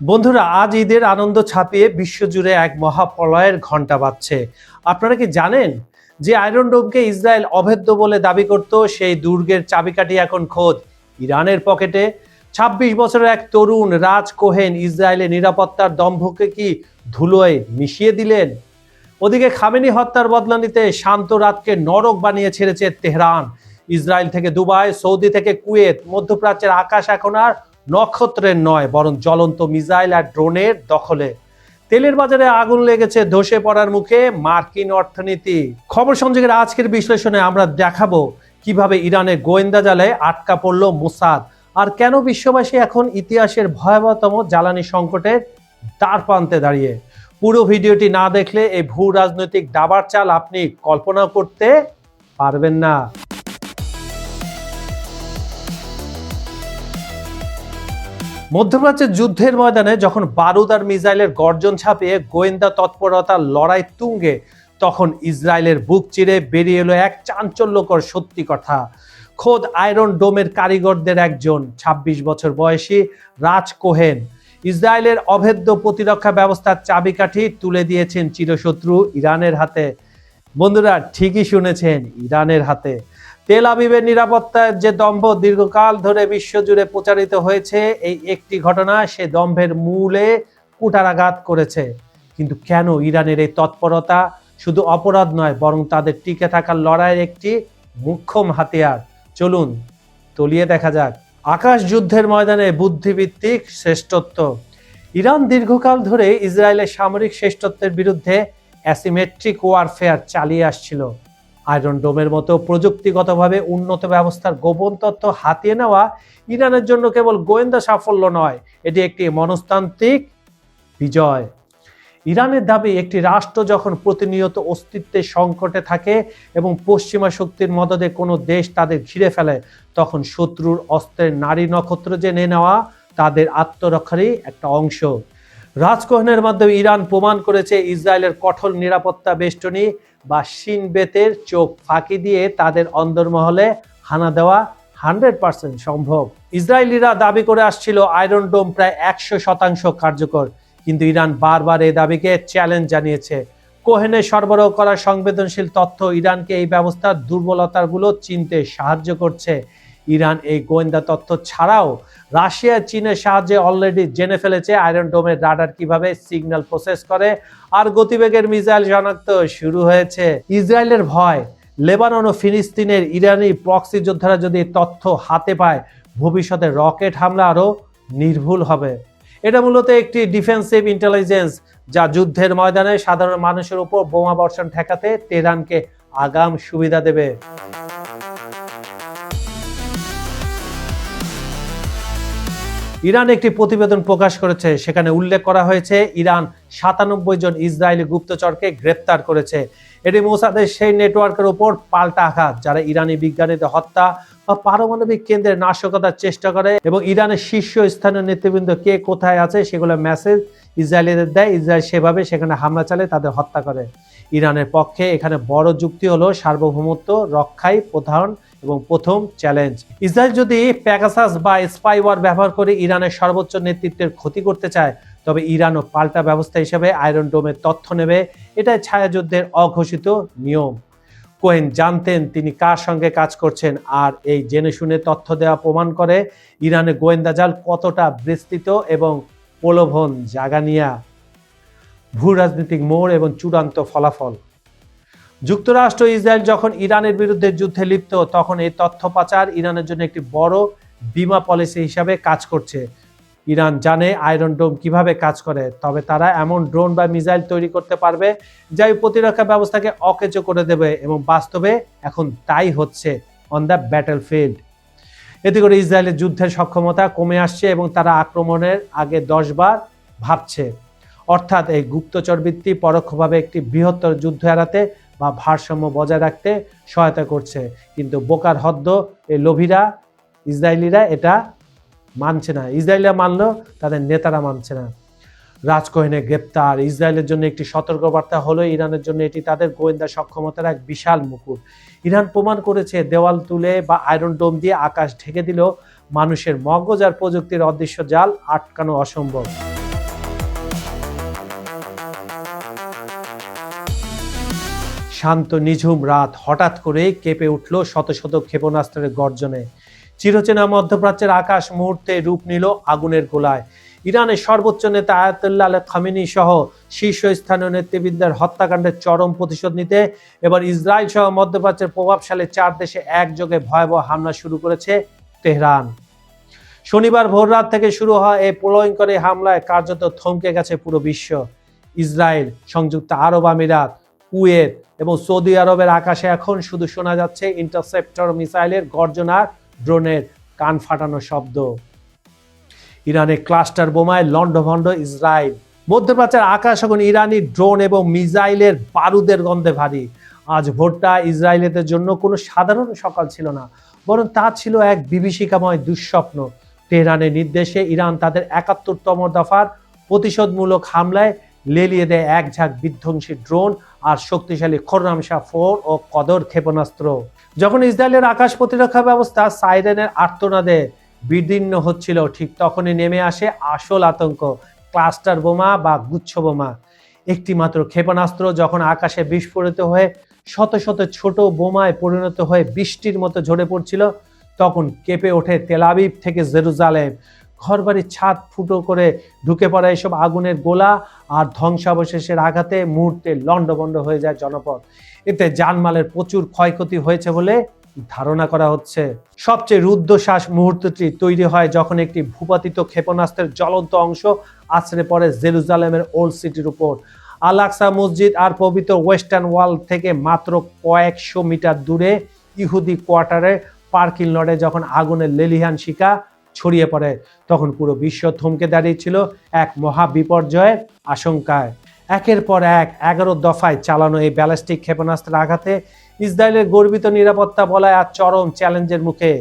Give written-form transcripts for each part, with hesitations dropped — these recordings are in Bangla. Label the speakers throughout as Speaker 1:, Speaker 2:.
Speaker 1: বন্ধুরা, আজ ঈদের আনন্দ ছাপিয়ে বিশ্বজুড়ে এক মহাপ্রলয়ের ঘণ্টা বাজছে। আপনারা কি জানেন যে আয়রন ডোমকে ইসরায়েল অভেদ্য বলে দাবি করত, সেই দুর্গের চাবিকাঠি এখন খোদ ইরানের পকেটে। ২৬ বছরের এক তরুণ রাজ কোহেন ইসরায়েলের নিরাপত্তার দম্ভকে কি ধুলোয় মিশিয়ে দিলেন? ওদিকে খামেনি হত্যার বদলা নিতে শান্ত রাতকে নরক বানিয়ে ছেড়েছে তেহরান। ইসরায়েল থেকে দুবাই, সৌদি থেকে কুয়েত, মধ্যপ্রাচ্যের আকাশ এখন আর নক্ষত্রের নয়, বরং জ্বলন্ত মিসাইল আর ড্রোনের দখলে। তেলের বাজারে আগুন লেগেছে, ধসে পড়ার মুখে মার্কিন অর্থনীতি। খবর সংযোগের আজকের বিশ্লেষণে আমরা দেখাবো কিভাবে ইরানের গোয়েন্দা জালে আটকা পড়ল মোসাদ, আর কেন বিশ্ববাসী এখন ইতিহাসের ভয়াবহতম জ্বালানি সংকটের দ্বার প্রান্তে দাঁড়িয়ে। পুরো ভিডিওটি না দেখলে এই ভূ রাজনৈতিক দাবার চাল আপনি কল্পনা করতে পারবেন না। মধ্যপ্রাচ্যের যুদ্ধের ময়দানে যখন বারুদ আর মিসাইলের গর্জন ছাপিয়ে গোয়েন্দা তৎপরতার লড়াই তুঙ্গে, তখন ইসরায়েলের বুক চিরে বেরিয়ে এলো এক চাঞ্চল্যকর সত্যি কথা। খোদ আয়রন ডোমের কারিগরদের একজন ২৬ বছর বয়সী রাজ কোহেন ইসরায়েলের অভেদ্য প্রতিরক্ষা ব্যবস্থার চাবিকাঠি তুলে দিয়েছেন চিরশত্রু ইরানের হাতে। বন্ধুরা, ঠিকই শুনেছেন, ইরানের হাতে। তেল আবিবের নিরাপত্তার যে দম্ভ দীর্ঘকাল ধরে বিশ্বজুড়ে প্রচারিত হয়েছে, এই একটি ঘটনা সে দম্ভের মূলে কুঠারাঘাত করেছে। কিন্তু কেন ইরানের এই তৎপরতা শুধু অপরাধ নয়, বরং তাদের টিকে থাকার লড়াইয়ের একটি মোক্ষম হাতিয়ার। চলুন তলিয়ে দেখা যাক। আকাশ যুদ্ধের ময়দানে বুদ্ধিভিত্তিক শ্রেষ্ঠত্ব। ইরান দীর্ঘকাল ধরে ইসরায়েলের সামরিক শ্রেষ্ঠত্বের বিরুদ্ধে অ্যাসিমেট্রিক ওয়ারফেয়ার চালিয়ে আসছিল। আয়রন ডোমের মতো প্রযুক্তিগতভাবে উন্নত ব্যবস্থার গোপন তথ্য হাতিয়ে নেওয়া ইরানের জন্য কেবল গোয়েন্দা সাফল্য নয়, এটি একটি মনস্তান্ত্রিক বিজয়। ইরানের দাবি, একটি রাষ্ট্র যখন প্রতিনিয়ত অস্তিত্বের সংকটে থাকে এবং পশ্চিমা শক্তির মদদে কোনো দেশ তাদের ঘিরে ফেলে, তখন শত্রুর অস্ত্রের নারী নক্ষত্র জেনে নেওয়া তাদের আত্মরক্ষারই একটা অংশ। রাজ কোহেনের মাধ্যমে ইরান প্রমাণ করেছে ইসরায়েলের কঠোর নিরাপত্তা বেষ্টনী বা শিনবেতের চোখ ফাঁকি দিয়ে তাদের অন্দরমহলে হানা দেওয়া 100% সম্ভব। ইসরায়েলিরা দাবি করে আসছিল আয়রন ডোম প্রায় 100% কার্যকর, কিন্তু ইরান বারবার এই দাবিকে চ্যালেঞ্জ জানিয়েছে। কোহেনের সরবরাহ করা সংবেদনশীল তথ্য ইরানকে এই ব্যবস্থার দুর্বলতাগুলো চিনতে সাহায্য করছে। ইরান এই গোয়েন্দা তথ্য ছাড়াও রাশিয়া, চীনের সাহায্যে অলরেডি জেনে ফেলেছে আয়রন ডোমের রাডার কিভাবে সিগন্যাল প্রসেস করে, আর গতিবেগের মিসাইল শনাক্ত শুরু হয়েছে। ইসরায়েলের ভয়, লেবানন ও ফিলিস্তিনের ইরানি প্রক্সি যোদ্ধারা যদি তথ্য হাতে পায়, ভবিষ্যতে রকেট হামলা আরও নির্ভুল হবে। এটা মূলত একটি ডিফেন্সিভ ইন্টেলিজেন্স, যা যুদ্ধের ময়দানে সাধারণ মানুষের উপর বোমা বর্ষণ ঠেকাতে তেহরানকে আগাম সুবিধা দেবে। ইরান একটি প্রতিবেদন প্রকাশ করেছে, সেখানে উল্লেখ করা হয়েছে ইরান ৯৭ জন ইসরায়েলি গুপ্তচরকে গ্রেপ্তার করেছে। এটি মোসাদের সেই নেটওয়ার্কের উপর পাল্টা আঘাত যারা ইরানি বিজ্ঞানীদের হত্যা বা পারমাণবিক কেন্দ্রে নাশকতার চেষ্টা করে, এবং ইরানের শীর্ষস্থানীয় নেতৃবৃন্দ কে কোথায় আছে সেগুলো মেসেজ ইসরায়েলিদের দেয়। ইসরায়েল সেভাবে সেখানে হামলা চালিয়ে তাদের হত্যা করে। ইরানের পক্ষে এখানে বড় যুক্তি হলো সার্বভৌমত্ব রক্ষাই প্রধান এবং প্রথম চ্যালেঞ্জ। ইসরায়েল যদি প্যাগাসাস বা স্পাইওয়ার ব্যবহার করে ইরানের সর্বোচ্চ নেতৃত্বের ক্ষতি করতে চায়, তবে ইরানও পাল্টা ব্যবস্থা হিসেবে আয়রন ডোমের তথ্য নেবে। এটাই ছায়াযুদ্ধের অঘোষিত নিয়ম। কোহেন জানতেন তিনি কার সঙ্গে কাজ করছেন, আর এই জেনে শুনে তথ্য দেওয়া প্রমাণ করে ইরানের গোয়েন্দা জাল কতটা বিস্তৃত এবং প্রলোভন জাগানিয়া। ভূ রাজনৈতিক মোড় এবং চূড়ান্ত ফলাফল। যুক্তরাষ্ট্র ইসরায়েল যখন ইরানের বিরুদ্ধে যুদ্ধে লিপ্ত, তখন এই তথ্য পাচার ইরানের জন্য একটি বড় বিমা পলিসি হিসাবে কাজ করছে। ইরান জানে আয়রন ডোম কিভাবে কাজ করে, তবে তারা এমন ড্রোন বা মিসাইল তৈরি করতে পারবে যা এই প্রতিরক্ষা ব্যবস্থাকে অকেজো করে দেবে, এবং বাস্তবে এখন তাই হচ্ছে অন দ্য ব্যাটলফিল্ড। এতে করে ইসরায়েলের যুদ্ধের সক্ষমতা কমে আসছে এবং তারা আক্রমণের আগে 10 বার ভাবছে। অর্থাৎ এই গুপ্তচর বৃত্তি পরোক্ষভাবে একটি বৃহত্তর যুদ্ধ এড়াতে বা ভারসাম্য বজায় রাখতে সহায়তা করছে। কিন্তু বোকার হদ্দ এই লোভীরা, ইসরায়েলিরা এটা মানছে না। ইসরায়েলিরা মানলেও তাদের নেতারা মানছে না। রাজ কোহেনের গ্রেপ্তার ইসরায়েলের জন্য একটি সতর্কবার্তা হলো, ইরানের জন্য এটি তাদের গোয়েন্দা সক্ষমতার এক বিশাল মুকুট। ইরান প্রমাণ করেছে দেওয়াল তুলে বা আয়রন ডোম দিয়ে আকাশ ঢেকে দিলেও মানুষের মগজ আর প্রযুক্তির অদৃশ্য জাল আটকানো অসম্ভব। শান্ত নিঝুম রাত হঠাৎ করে কেঁপে উঠল শত শত ক্ষেপণাস্ত্রের গর্জনে। চিরচেনা মধ্যপ্রাচ্যের আকাশ মুহূর্তে রূপ নিল আগুনের গোলায়। ইরানের সর্বোচ্চ নেতা আয়াতুল্লাহ আল খামেনি সহ শীর্ষস্থানীয় নেতৃবৃন্দের হত্যাকাণ্ডের চরম প্রতিশোধ নিতে এবার ইসরায়েল সহ মধ্যপ্রাচ্যের প্রভাবশালী 4 দেশে একযোগে ভয়াবহ হামলা শুরু করেছে তেহরান। শনিবার ভোররাত থেকে শুরু হওয়া এই প্রলয়ঙ্করী হামলায় কার্যত থমকে গেছে পুরো বিশ্ব। ইসরায়েল, সংযুক্ত আরব আমিরাত, কুয়েত এবং সৌদি আরবের আকাশে এখন শুধু শোনা যাচ্ছে ইন্টারসেপ্টর মিসাইলের গর্জন আর ড্রোনের কান ফাটানো শব্দ। ইরানের ক্লাস্টার বোমায় লন্ডভন্ড ইসরায়েল। মধ্যপ্রাচ্যের আকাশ এখন ইরানি ড্রোন এবং মিসাইলের বারুদের গন্ধে ভারী। আজ ভোরটা ইসরায়েলিদের জন্য কোনো সাধারণ সকাল ছিল না, বরং তা ছিল এক বিভীষিকাময় দুঃস্বপ্ন। তেহরানের নির্দেশে ইরান তাদের ৭১তম দফার প্রতিশোধমূলক হামলায় লেলিয়ে দেয় এক ঝাঁক বিধ্বংসী ড্রোন আর শক্তিশালী খোররামশাহ 4 ও কদর ক্ষেপণাস্ত্র। যখন ইসরায়েলের আকাশ প্রতিরক্ষা ব্যবস্থা সাইরেনের আর্তনাদে বিদীর্ণ হচ্ছিল, ঠিক তখনই নেমে আসে আসল আতঙ্ক, ক্লাস্টার বোমা বা গুচ্ছ বোমা। একটি মাত্র ক্ষেপণাস্ত্র যখন আকাশে বিস্ফোরিত হয়ে শত শত ছোট বোমায় পরিণত হয়ে বৃষ্টির মতো ঝরে পড়ছিল, তখন কেঁপে ওঠে তেল আবিব থেকে জেরুজালেম। ঘরবাড়ির ছাদ ফুটো করে ঢুকে পড়া এসব আগুনের গোলা আর ধ্বংসাবশেষের আঘাতে মুহূর্তে লণ্ডভণ্ড হয়ে যায় জনপদ। এতে জানমালের প্রচুর ক্ষয়ক্ষতি হয়েছে বলে ধারণা করা হচ্ছে। সবচেয়ে রুদ্ধশ্বাস মুহূর্তটি তৈরি হয় যখন একটি ভূপাতিত ক্ষেপণাস্ত্রের জ্বলন্ত অংশ আছড়ে পড়ে জেরুজালেমের ওল্ড সিটির উপর। আল আকসা মসজিদ আর পবিত্র ওয়েস্টার্ন ওয়াল থেকে মাত্র কয়েকশো মিটার দূরে ইহুদি কোয়ার্টারে পার্কিং লটে যখন আগুনের লেলিহান শিখা ছড়িয়ে পড়ে, তখন পুরো বিশ্ব থমকে দাঁড়িয়েছিল এক মহা বিপর্যয়ের আশঙ্কায়। একের পর এক 11 দফায় চালানো এই ব্যালিস্টিক ক্ষেপণাস্ত্রের আঘাতে ইসরায়েলের গর্বিত নিরাপত্তা বলয় আর চরম চ্যালেঞ্জের মুখে।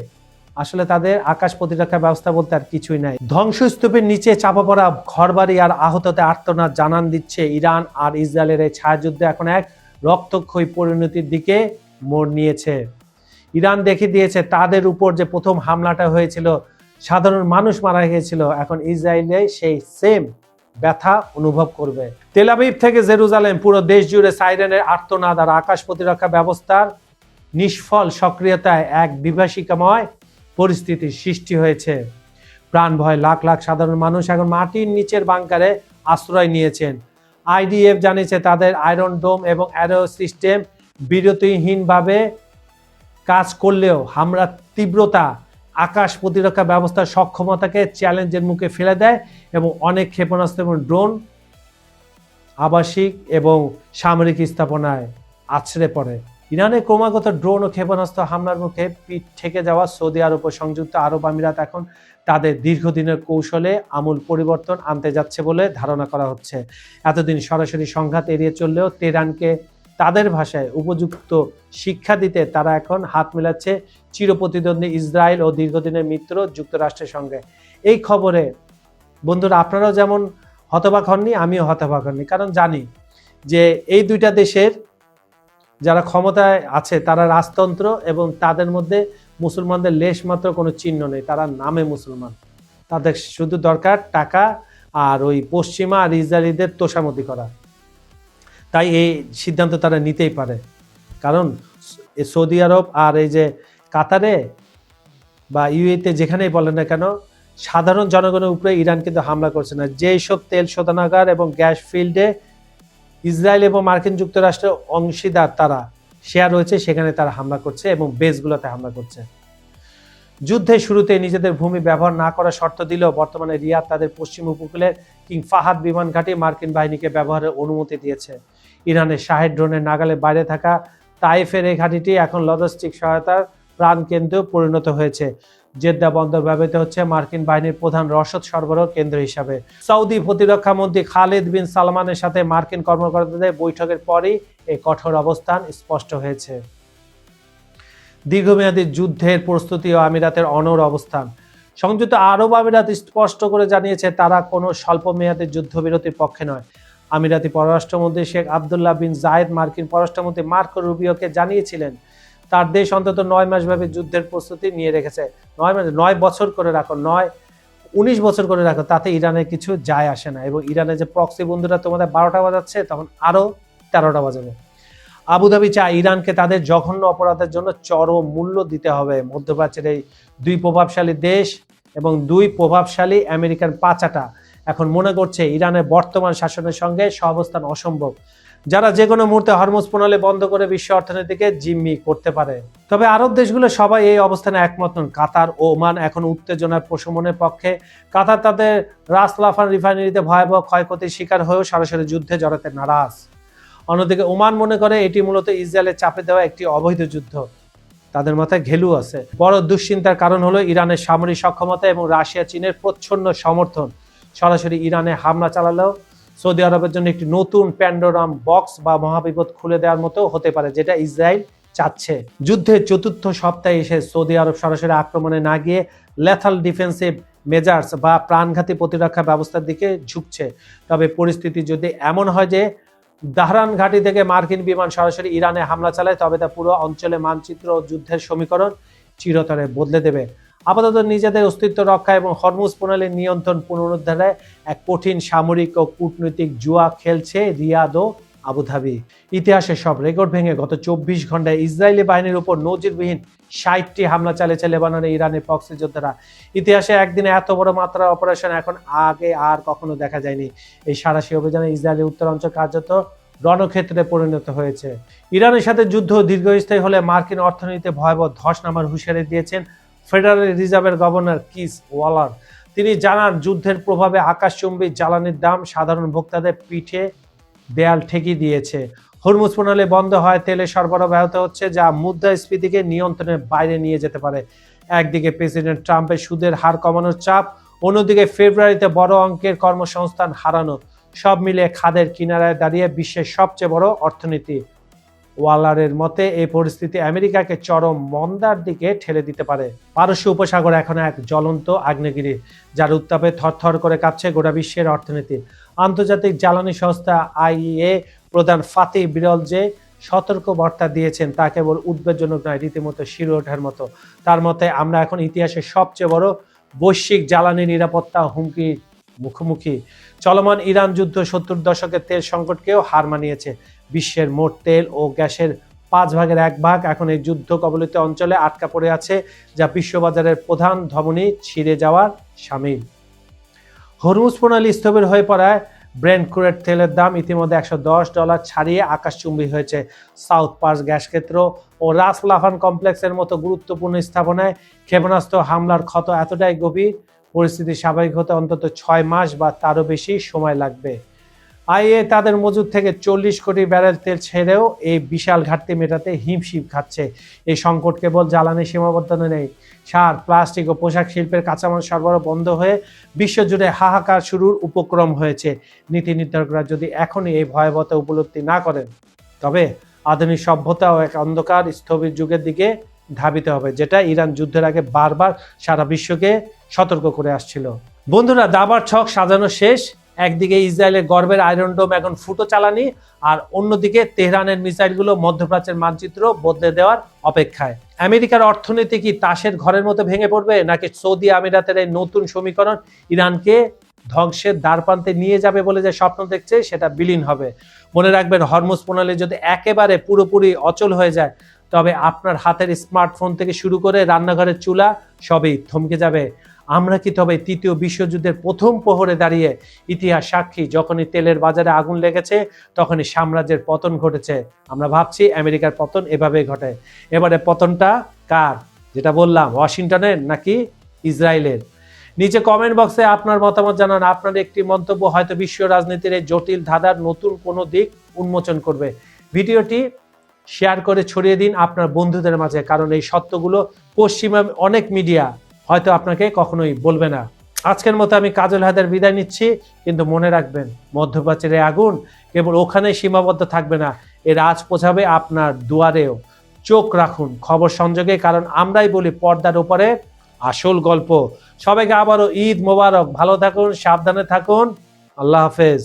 Speaker 1: আসলে তাদের আকাশ প্রতিরক্ষা ব্যবস্থা বলতে আর কিছুই নাই। ধ্বংসস্তূপের নিচে চাপা পড়া ঘরবাড়ি আর আহততে আর্তনাদ জানান দিচ্ছে ইরান আর ইসরায়েলের এই ছায়াযুদ্ধ এখন এক রক্তক্ষয়ী পরিণতির দিকে মোড় নিয়েছে। ইরান দেখে দিয়েছে তাদের উপর যে প্রথম হামলাটা হয়েছিল, সাধারণ মানুষ মারা গিয়েছিল, এখন ইসরায়েলে সেই সেম ব্যথা অনুভব করবে। তেল আবিব থেকে জেরুজালেম, পুরো দেশ জুড়ে সাইরেনের আর্তনাদ আর আকাশ প্রতিরক্ষা ব্যবস্থার নিষ্ফল সক্রিয়তায় এক বিভীষিকাময় পরিস্থিতির সৃষ্টি হয়েছে। প্রাণ ভয় লাখ লাখ সাধারণ মানুষ এখন মাটির নিচের বাংকারে আশ্রয় নিয়েছেন। আইডিএফ জানিয়েছে তাদের আয়রন ডোম এবং অ্যারো সিস্টেম বিরতিহীনভাবে কাজ করলেও হামলার তীব্রতা আকাশ প্রতিরক্ষা ব্যবস্থার সক্ষমতাকে চ্যালেঞ্জের মুখে ফেলে দেয় এবং অনেক ক্ষেপণাস্ত্র এবং ড্রোন আবাসিক এবং সামরিক স্থাপনায় আছড়ে পড়ে। ইরানের ক্রমাগত ড্রোন ও ক্ষেপণাস্ত্র হামলার মুখে পিঠ ঠেকে যাওয়া সৌদি আরব ও সংযুক্ত আরব আমিরাত এখন তাদের দীর্ঘদিনের কৌশলে আমূল পরিবর্তন আনতে যাচ্ছে বলে ধারণা করা হচ্ছে। এতদিন সরাসরি সংঘাত এড়িয়ে চললেও তেহরানকে তাদের ভাষায় উপযুক্ত শিক্ষা দিতে তারা এখন হাত মেলাচ্ছে চিরপ্রতিদ্বন্দ্বী ইসরায়েল ও দীর্ঘদিনের মিত্র যুক্তরাষ্ট্রের সঙ্গে। এই খবরে বন্ধুরা আপনারাও যেমন হতবাক হননি, আমিও হতবাক হননি, কারণ জানি যে এই দুইটা দেশের যারা ক্ষমতায় আছে তারা রাজতন্ত্র এবং তাদের মধ্যে মুসলমানদের লেশ মাত্র কোনো চিহ্ন নেই। তারা নামে মুসলমান, তাদের শুধু দরকার টাকা আর ওই পশ্চিমা আর ইসরায়েলিদের তোষামতি করা। তাই এই সিদ্ধান্ত তারা নিতেই পারে, কারণ সৌদি আরব আর এই যে কাতারে বা ইউএতে যেখানেই বলেন না কেন, সাধারণ জনগণের উপরে ইরান কিন্তু হামলা করছে না। যেই সব তেল শোধনাগার এবং গ্যাস ফিল্ডে ইসরায়েল এবং মার্কিন যুক্তরাষ্ট্রের অংশীদার তারা শেয়ার রয়েছে, সেখানে তারা হামলা করছে এবং বেসগুলোতে হামলা করছে। যুদ্ধের শুরুতে নিজেদের ভূমি ব্যবহার না করার শর্ত দিলেও বর্তমানে রিয়াদ তাদের পশ্চিম উপকূলের কিং ফাহাদ বিমান ঘাঁটি মার্কিন বাহিনীকে ব্যবহারের অনুমতি দিয়েছে। ইরানের শাহেদ ড্রোনের নাগালের বাইরে থাকা তাইফের এই ঘাঁটিটি এখন লজিস্টিক সহায়তার প্রাণকেন্দ্রে পরিণত হয়েছে। জেদ্দা বন্দর ব্যবহৃত হচ্ছে মার্কিন বাহিনীর প্রধান রসদ সরবরাহ কেন্দ্র হিসাবে। সৌদি প্রতিরক্ষা মন্ত্রী খালিদ বিন সালমানের সাথে মার্কিন কর্মকর্তাদের বৈঠকের পরই এই কঠোর অবস্থান স্পষ্ট হয়েছে। দীর্ঘমেয়াদী যুদ্ধের প্রস্তুতি ও আমিরাতের অনড় অবস্থান। সংযুক্ত আরব আমিরাত স্পষ্ট করে জানিয়েছে তারা কোনো স্বল্পমেয়াদী যুদ্ধবিরতির পক্ষে নয়। আমিরাতি পররাষ্ট্রমন্ত্রী শেখ আবদুল্লাহ বিন জায়েদ মার্কিন পররাষ্ট্রমন্ত্রী মার্কো রুবিওকে জানিয়েছিলেন তার দেশ অন্তত 9 মাসব্যাপী যুদ্ধের প্রস্তুতি নিয়ে রেখেছে। 9 বছর করে রাখো, 19 বছর করে রাখো, তাতে ইরানের কিছু যায় আসে না। এবং ইরানের যে প্রক্সি বন্ধুরা তোমাদের 12টা বাজাচ্ছে, তখন আরও 13টা বাজাবে। আবুধাবি চায় ইরানকে তাদের জঘন্য অপরাধের জন্য চরম মূল্য দিতে হবে। মধ্যপ্রাচ্যের এই দুই প্রভাবশালী দেশ এবং দুই প্রভাবশালী আমেরিকান পাচাটা এখন মনে করছে ইরানের বর্তমান শাসনের সঙ্গে সহাবস্থান অসম্ভব, যারা যে কোনো মুহূর্তে হরমুজ প্রণালী বন্ধ করে বিশ্ব অর্থনীতিকে জিম্মি করতে পারে। তবে আরব দেশগুলো সবাই এই অবস্থানে একমত নন। কাতার ও ওমান এখন উত্তেজনার প্রশমনের পক্ষে। কাতার তাদের রাস লাফান রিফাইনারিতে ভয়াবহ ক্ষয়ক্ষতির শিকার হয়েও সরাসরি যুদ্ধে জড়াতে নারাজ। অন্যদিকে ওমান মনে করে এটি মূলত ইসরায়েলের চাপে দেওয়া একটি অবৈধ যুদ্ধ। তাদের মাথায় ঘেলু আছে। বড় দুশ্চিন্তার কারণ হলো ইরানের সামরিক সক্ষমতা এবং রাশিয়া চীনের প্রচ্ছন্ন সমর্থন। সরাসরি ইরানে হামলা চালালেও সৌদি আরবের জন্য একটি নতুন প্যান্ডোরাম বক্স বা মহাবিপদ খুলে দেওয়ার মতো হতে পারে, যেটা ইসরায়েল চাচ্ছে। যুদ্ধের চতুর্থ সপ্তাহে এসে সৌদি আরব সরাসরি আক্রমণে না গিয়ে লেথাল ডিফেন্সিভ মেজার্স বা প্রাণঘাতী প্রতিরক্ষা ব্যবস্থার দিকে ঝুঁকছে। তবে পরিস্থিতি যদি এমন হয় যে দাহরান ঘাঁটি থেকে মার্কিন বিমান সরাসরি ইরানে হামলা চালায়, তবে তা পুরো অঞ্চলে মানচিত্র ও যুদ্ধের সমীকরণ চিরতরে বদলে দেবে। আপাতত নিজেদের অস্তিত্ব রক্ষা এবং হরমুজ প্রণালীর নিয়ন্ত্রণ পুনরুদ্ধারে এক কঠিন সামরিক ও কূটনৈতিক জুয়া খেলছে রিয়াদ ও আবুধাবি। ইতিহাসের সব রেকর্ড ভেঙে গত 24 ঘন্টায় ইসরায়েলি বাহিনীর উপর নজিরবিহীন 60টি হামলা চালিয়েছে লেবাননের ইরানের প্রক্সি যোদ্ধারা। ইতিহাসে একদিনে এত বড় মাত্রার অপারেশন এখন আগে আর কখনো দেখা যায়নি। এই সাঁড়াশি অভিযানে ইসরায়েলের উত্তরাঞ্চল কার্যত রণক্ষেত্রে পরিণত হয়েছে। ইরানের সাথে যুদ্ধ দীর্ঘস্থায়ী হলে মার্কিন অর্থনীতিতে ভয়াবহ ধস নামার হুঁশিয়ারি দিয়েছেন ফেডারেল রিজার্ভের গভর্নর কিস ওয়ালার। তিনি জানান, যুদ্ধের প্রভাবে আকাশচুম্বী জ্বালানির দাম সাধারণ ভোক্তাদের পিঠে দেয়াল ঠেকিয়ে দিয়েছে। হরমুজ প্রণালী বন্ধ হয়, তেলের সরবরাহ ব্যাহত হচ্ছে, যা মুদ্রাস্ফীতিকে নিয়ন্ত্রণের বাইরে নিয়ে যেতে পারে। একদিকে প্রেসিডেন্ট ট্রাম্পের সুদের হার কমানোর চাপ, অন্যদিকে ফেব্রুয়ারিতে বড় অঙ্কের কর্মসংস্থান হারানো, সব মিলিয়ে খাদের কিনারায় দাঁড়িয়ে বিশ্বের সবচেয়ে বড় অর্থনীতি। ওয়ালারের মতে এই পরিস্থিতি আমেরিকাকে চরম মন্দার দিকে ঠেলে দিতে পারে। পারস্য উপসাগর এখন এক জ্বলন্ত আগ্নেয়গিরি, যার উত্তাপে থরথর করে কাঁপছে গোটা বিশ্বের অর্থনীতি। আন্তর্জাতিক জ্বালানি সংস্থা আইইএ প্রধান ফাতি বিরল যে সতর্ক বার্তা দিয়েছেন তা কেবল উদ্বেগজনক নয়, রীতিমতো শিরে ওঠার মতো। তার মতে আমরা এখন ইতিহাসের সবচেয়ে বড় বৈশ্বিক জ্বালানি নিরাপত্তা হুমকির মুখোমুখি। চলমান ইরান যুদ্ধ 70 দশকের তেল সংকটকেও হার মানিয়েছে। বিশ্বের মোট তেল ও গ্যাসের 5 ভাগের 1 ভাগ এখন এই যুদ্ধ কবলিত অঞ্চলে আটকা পড়ে আছে, যা বিশ্ববাজারের প্রধান ধমনী ছিঁড়ে যাওয়ার শামিল। হরমুজ প্রণালী স্থবির হয়ে পড়ায় ব্রেন্ট ক্রুড তেলের দাম ইতিমধ্যে $110 ছাড়িয়ে আকাশচুম্বী হয়েছে। সাউথ পার্স গ্যাস ক্ষেত্র ও রাস লাফান কমপ্লেক্সের মতো গুরুত্বপূর্ণ স্থাপনায় ক্ষেপণাস্ত্র হামলার ক্ষত এতটাই গভীর, পরিস্থিতি স্বাভাবিক হতে অন্তত 6 মাস বা তারও বেশি সময় লাগবে। আইএ তাদের মজুদ থেকে 40 কোটি ব্যারেল তেল ছেড়েও এই বিশাল ঘাটতি মেটাতে হিমশিম খাচ্ছে। এই সংকট কেবল জ্বালানি সীমাবদ্ধ নেই, সার, প্লাস্টিক ও পোশাক শিল্পের কাঁচামাল সরবরাহ বন্ধ হয়ে বিশ্বজুড়ে হাহাকার শুরুর উপক্রম হয়েছে। নীতি নির্ধারকরা যদি এখনই এই ভয়াবহতা উপলব্ধি না করেন, তবে আধুনিক সভ্যতা ও এক অন্ধকার স্থবির যুগের দিকে ধাবিত হবে, যেটা ইরান যুদ্ধের আগে বারবার সারা বিশ্বকে সতর্ক করে আসছিল। বন্ধুরা, দাবার ছক সাজানো শেষ। একদিকে ইসরায়েলের গর্বের আয়রন ডোম এখন ফুটো চালানি, আর অন্যদিকে তেহরানের মিসাইলগুলো মধ্যপ্রাচ্যের মানচিত্র বদলে দেওয়ার অপেক্ষায়। আমেরিকার অর্থনীতি কি তাসের ঘরের মতো ভেঙে পড়বে, নাকি সৌদি আমিরাতের এই নতুন সমীকরণ ইরানকে ধ্বংসের দ্বারপ্রান্তে নিয়ে যাবে বলে যে স্বপ্ন দেখছে সেটা বিলীন হবে? মনে রাখবেন, হরমুজ প্রণালী যদি একেবারে পুরোপুরি অচল হয়ে যায়, তবে আপনার হাতের স্মার্টফোন থেকে শুরু করে রান্নাঘরের চুলা সবই থমকে যাবে। আমরা কি তবে তৃতীয় বিশ্বযুদ্ধের প্রথম প্রহরে দাঁড়িয়ে? ইতিহাস সাক্ষী, যখনই তেলের বাজারে আগুন লেগেছে তখনই সাম্রাজ্যের পতন ঘটেছে। আমরা ভাবছি আমেরিকার পতন এভাবে ঘটে। এবারে পতনটা কার? যেটা বললাম, ওয়াশিংটনের নাকি ইসরায়েলের? নিচে কমেন্ট বক্সে আপনার মতামত জানান। আপনার একটি মন্তব্য হয়তো বিশ্ব রাজনীতির এই জটিল ধাঁধার নতুন কোনো দিক উন্মোচন করবে। ভিডিওটি শেয়ার করে ছড়িয়ে দিন আপনার বন্ধুদের মাঝে, কারণ এই সত্যগুলো পশ্চিমা অনেক মিডিয়া হয়তো আপনাকে কখনোই বলবে না। আজকের মতো আমি কাজল হায়দার বিদায় নিচ্ছি, কিন্তু মনে রাখবেন, মধ্যপ্রাচ্যের আগুন কেবল ওখানেই সীমাবদ্ধ থাকবে না, এর আজ পৌঁছাবে আপনার দুয়ারেও। চোখ রাখুন খবর সংযোগে, কারণ আমরাই বলি পর্দার উপরে আসল গল্প। সবাইকে আবারও ঈদ মোবারক। ভালো থাকুন, সাবধানে থাকুন। আল্লাহ হাফেজ।